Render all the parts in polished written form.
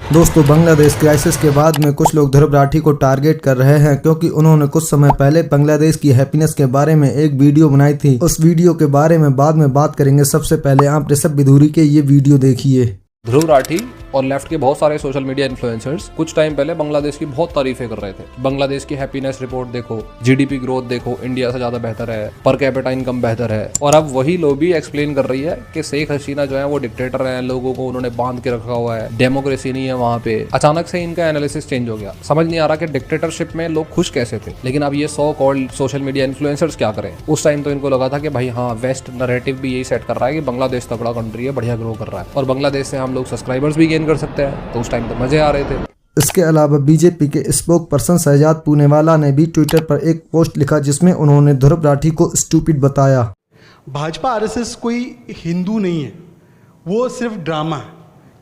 दोस्तों, बांग्लादेश क्राइसिस के बाद में कुछ लोग ध्रुव राठी को टारगेट कर रहे हैं क्योंकि उन्होंने कुछ समय पहले बांग्लादेश की हैप्पीनेस के बारे में एक वीडियो बनाई थी। उस वीडियो के बारे में बाद में बात करेंगे। सबसे पहले आप ऋषभ बिधूरी के ये वीडियो देखिए। ध्रुव राठी और लेफ्ट के बहुत सारे सोशल मीडिया इन्फ्लुएंसर्स कुछ टाइम पहले बांग्लादेश की बहुत तारीफें कर रहे थे। बांग्लादेश की हैप्पीनेस रिपोर्ट देखो, जीडीपी ग्रोथ देखो, इंडिया से ज्यादा बेहतर है, पर कैपिटा इनकम बेहतर है। और अब वही लोग भी एक्सप्लेन कर रही है कि शेख हसीना जो है वो डिक्टेटर है, लोगों को उन्होंने बांध के रखा हुआ है, डेमोक्रेसी नहीं है वहाँ पे। अचानक से इनका एनालिसिस चेंज हो गया। समझ नहीं आ रहा कि डिक्टेटरशिप में लोग खुश कैसे थे। लेकिन अब ये so called social media influencers क्या करें। उस टाइम तो इनको लगा था कि भाई हाँ, वेस्ट नैरेटिव भी यही सेट कर रहा है कि बांग्लादेश तगड़ा कंट्री है, बढ़िया ग्रो कर रहा है और बांग्लादेश से हम लोग सब्सक्राइबर्स भी गेन कर सकते हैं। तो उस टाइम तो मजे आ रहे थे। इसके अलावा बीजेपी के स्पोक पर्सन शहजाद पूनेवाला ने भी ट्विटर पर एक पोस्ट लिखा जिसमें उन्होंने ध्रुव राठी को स्टूपिड बताया। भाजपा आरएसएस कोई हिंदू नहीं है, वो सिर्फ ड्रामा है।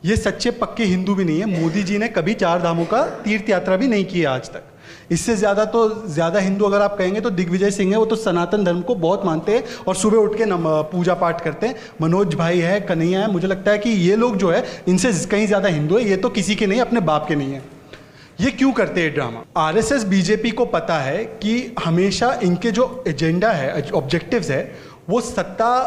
ये सच्चे पक्के हिंदू भी नहीं है। मोदी जी ने कभी 4 धामों का तीर्थ यात्रा भी नहीं की है आज तक। इससे ज़्यादा हिंदू अगर आप कहेंगे तो दिग्विजय सिंह है। वो तो सनातन धर्म को बहुत मानते हैं और सुबह उठ के पूजा पाठ करते हैं। मनोज भाई है, कन्हैया है। मुझे लगता है कि ये लोग जो है इनसे कहीं ज़्यादा हिंदू है। ये तो किसी के नहीं, अपने बाप के नहीं है। ये क्यों करते हैं ड्रामा? आरएसएस बीजेपी को पता है कि हमेशा इनके जो एजेंडा है, ऑब्जेक्टिव्स है, वो सत्ता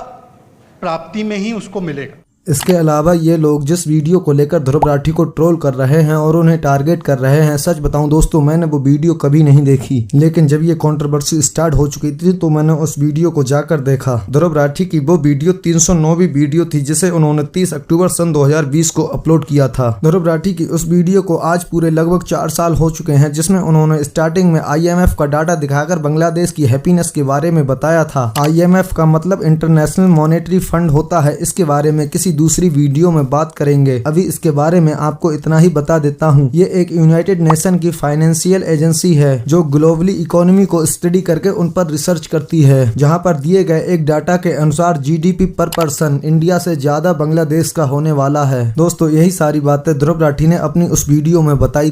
प्राप्ति में ही उसको मिलेगा। इसके अलावा ये लोग जिस वीडियो को लेकर ध्रुव राठी को ट्रोल कर रहे हैं और उन्हें टारगेट कर रहे हैं, सच बताऊं दोस्तों, मैंने वो वीडियो कभी नहीं देखी। लेकिन जब ये कंट्रोवर्सी स्टार्ट हो चुकी थी तो मैंने उस वीडियो को जाकर देखा। ध्रुव राठी की वो वीडियो 309वीं वीडियो थी जिसे उन्होंने 30 अक्टूबर सन 2020 को अपलोड किया था। ध्रुव राठी की उस वीडियो को आज पूरे लगभग 4 साल हो चुके हैं, जिसमें उन्होंने स्टार्टिंग में IMF का डाटा दिखाकर बांग्लादेश की हैप्पीनेस के बारे में बताया था। IMF का मतलब इंटरनेशनल मॉनेटरी फंड होता है। इसके बारे में किसी दूसरी वीडियो में बात करेंगे। अभी इसके बारे में आपको इतना ही बता देता हूँ। ये एक यूनाइटेड नेशन की फाइनेंशियल एजेंसी है जो ग्लोबली इकोनॉमी को स्टडी करके उन पर रिसर्च करती है। जहाँ पर दिए गए एक डाटा के अनुसार GDP पर पर्सन इंडिया से ज्यादा बांग्लादेश का होने वाला है। दोस्तों, यही सारी बातें ध्रुव राठी ने अपनी उस वीडियो में बताई।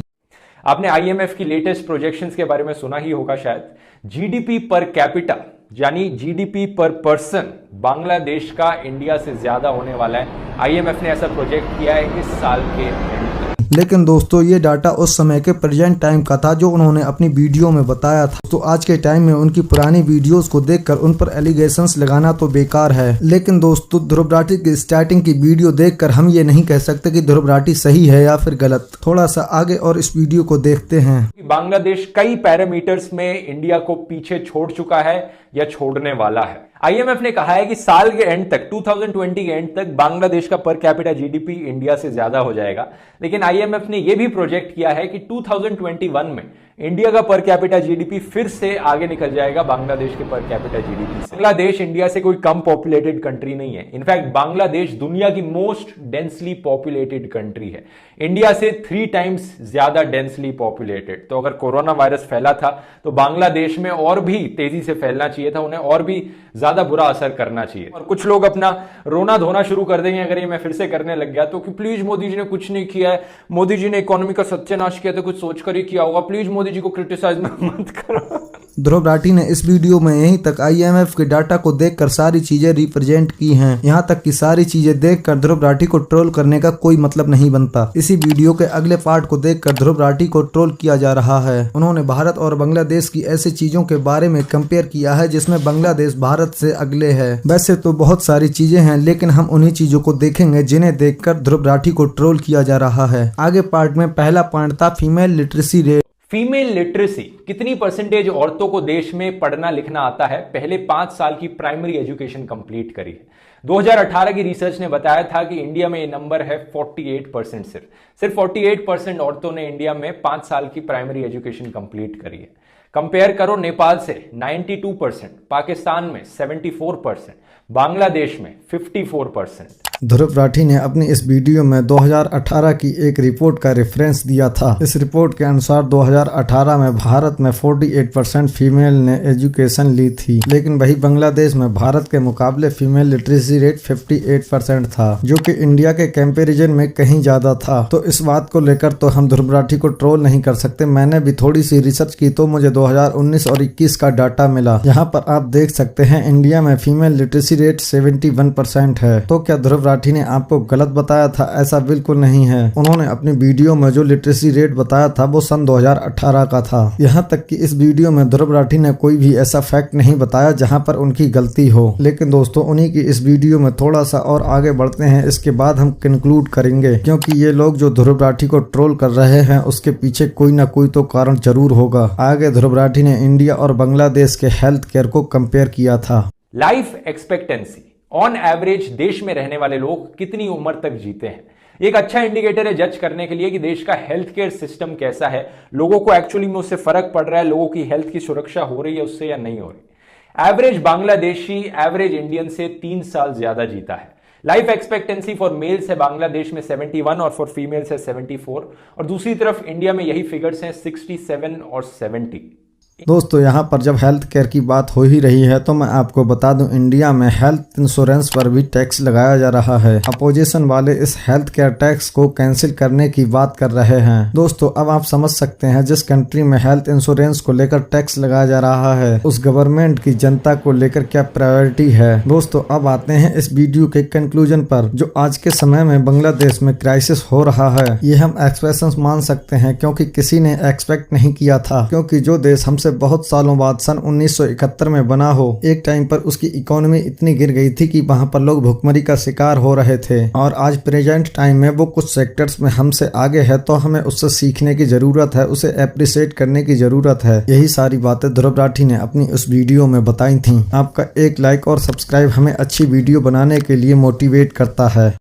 आपने IMF की लेटेस्ट प्रोजेक्शंस के बारे में सुना ही होगा शायद। GDP पर कैपिटा यानी GDP पर पर्सन बांग्लादेश का इंडिया से ज्यादा होने वाला है। IMF ने ऐसा प्रोजेक्ट किया है इस साल के एंड तक। लेकिन दोस्तों, ये डाटा उस समय के प्रेजेंट टाइम का था जो उन्होंने अपनी वीडियो में बताया था। तो आज के टाइम में उनकी पुरानी वीडियोस को देखकर उन पर एलिगेशंस लगाना तो बेकार है। लेकिन दोस्तों, ध्रुव राठी की स्टार्टिंग की वीडियो देखकर हम ये नहीं कह सकते कि ध्रुव राठी सही है या फिर गलत। थोड़ा सा आगे और इस वीडियो को देखते हैं। बांग्लादेश कई पैरामीटर्स में इंडिया को पीछे छोड़ चुका है या छोड़ने वाला है। IMF ने कहा है कि साल के एंड तक, 2020 के एंड तक बांग्लादेश का पर कैपिटा GDP इंडिया से ज्यादा हो जाएगा। लेकिन IMF ने यह भी प्रोजेक्ट किया है कि 2021 में इंडिया का पर कैपिटा GDP फिर से आगे निकल जाएगा बांग्लादेश के पर कैपिटा GDP से। बांग्लादेश इंडिया से कोई कम पॉपुलेटेड कंट्री नहीं है। इनफैक्ट बांग्लादेश दुनिया की मोस्ट डेंसली पॉपुलेटेड कंट्री है, इंडिया से 3 टाइम्स ज्यादा डेंसली पॉपुलेटेड। तो अगर कोरोना वायरस फैला था तो बांग्लादेश में और भी तेजी से फैलना चाहिए था, उन्हें और भी ज्यादा बुरा असर करना चाहिए। और कुछ लोग अपना रोना धोना शुरू कर देंगे अगर ये मैं फिर से करने लग गया तो, कि प्लीज मोदी जी ने कुछ नहीं किया है, मोदी जी ने इकोनॉमी का सत्यानाश किया तो कुछ सोचकर ही किया होगा, प्लीज मोदी जी को क्रिटिसाइज मत करो। ध्रुव राठी ने इस वीडियो में यहीं तक IMF के डाटा को देखकर सारी चीजें रिप्रेजेंट की हैं। यहाँ तक कि सारी चीजें देखकर ध्रुव राठी को ट्रोल करने का कोई मतलब नहीं बनता। इसी वीडियो के अगले पार्ट को देखकर ध्रुव राठी को ट्रोल किया जा रहा है। उन्होंने भारत और बांग्लादेश की ऐसी चीजों के बारे में कंपेयर किया है जिसमें बांग्लादेश भारत से अगले है। वैसे तो बहुत सारी चीजें हैं, लेकिन हम उन्हीं चीजों को देखेंगे जिन्हें देखकर ध्रुव राठी को ट्रोल किया जा रहा है। आगे पार्ट में पहला पॉइंट था female literacy rate. Female literacy, कितनी परसेंटेज औरतों को देश में पढ़ना लिखना आता है, पहले 5 साल की प्राइमरी एजुकेशन कंप्लीट करी है। 2018 की रिसर्च ने बताया था कि इंडिया में ये नंबर है 48%। सिर्फ 48% औरतों ने इंडिया में 5 साल की प्राइमरी एजुकेशन कंप्लीट करी है। कंपेयर करो नेपाल से 92%, पाकिस्तान में 74%, बांग्लादेश में 54%। ध्रुव राठी ने अपनी इस वीडियो में 2018 की एक रिपोर्ट का रेफरेंस दिया था। इस रिपोर्ट के अनुसार 2018 में भारत में 48% फीमेल ने एजुकेशन ली थी, लेकिन वही बांग्लादेश में भारत के मुकाबले फीमेल लिटरेसी रेट 58% था, जो कि इंडिया के कंपैरिजन में कहीं ज्यादा था। तो इस बात को लेकर तो हम ध्रुव राठी को ट्रोल नहीं कर सकते। मैंने भी थोड़ी सी रिसर्च की तो मुझे 2019 और 21 का डाटा मिला। यहाँ पर आप देख सकते हैं इंडिया में फीमेल लिटरेसी रेट 71% है। तो क्या ध्रुव राठी ने आपको गलत बताया था? ऐसा बिल्कुल नहीं है। उन्होंने अपनी वीडियो में जो लिटरेसी रेट बताया था वो सन 2018 का था। यहाँ तक कि इस वीडियो में ध्रुव राठी ने कोई भी ऐसा फैक्ट नहीं बताया जहाँ पर उनकी गलती हो। लेकिन दोस्तों उन्हीं की इस वीडियो में थोड़ा सा और आगे बढ़ते हैं, इसके बाद हम कंक्लूड करेंगे, क्योंकि ये लोग जो ध्रुव राठी को ट्रोल कर रहे हैं उसके पीछे कोई ना कोई तो कारण जरूर होगा। आगे ध्रुव राठी ने इंडिया और बांग्लादेश के हेल्थ केयर को कंपेयर किया था। लाइफ एक्सपेक्टेंसी ऑन एवरेज देश में रहने वाले लोग कितनी उम्र तक जीते हैं, एक अच्छा इंडिकेटर है जज करने के लिए कि देश का हेल्थ केयर सिस्टम कैसा है, लोगों को एक्चुअली में उससे फर्क पड़ रहा है, लोगों की हेल्थ की सुरक्षा हो रही है उससे या नहीं हो रही। एवरेज बांग्लादेशी एवरेज इंडियन से 3 साल ज्यादा जीता है। लाइफ एक्सपेक्टेंसी फॉर मेल्स है बांग्लादेश में 71 और फॉर फीमेल्स है 74, और दूसरी तरफ इंडिया में यही फिगर्स हैं 67 और 70। दोस्तों यहाँ पर जब हेल्थ केयर की बात हो ही रही है तो मैं आपको बता दूं इंडिया में हेल्थ इंश्योरेंस पर भी टैक्स लगाया जा रहा है। अपोजिशन वाले इस हेल्थ केयर टैक्स को कैंसिल करने की बात कर रहे हैं। दोस्तों अब आप समझ सकते हैं जिस कंट्री में हेल्थ इंश्योरेंस को लेकर टैक्स लगाया जा रहा है उस गवर्नमेंट की जनता को लेकर क्या प्रायोरिटी है। दोस्तों अब आते हैं इस वीडियो के कंक्लूजन पर। जो आज के समय में बांग्लादेश में क्राइसिस हो रहा है ये हम एक्सप्रेशन मान सकते हैं, क्योंकि किसी ने एक्सपेक्ट नहीं किया था। क्योंकि जो देश हमसे बहुत सालों बाद सन 1971 में बना हो, एक टाइम पर उसकी इकोनॉमी इतनी गिर गई थी कि वहां पर लोग भुखमरी का शिकार हो रहे थे, और आज प्रेजेंट टाइम में वो कुछ सेक्टर्स में हमसे आगे है, तो हमें उससे सीखने की जरूरत है, उसे अप्रिशिएट करने की जरूरत है। यही सारी बातें ध्रुव राठी ने अपनी उस वीडियो में बताई थी। आपका एक लाइक और सब्सक्राइब हमें अच्छी वीडियो बनाने के लिए मोटिवेट करता है।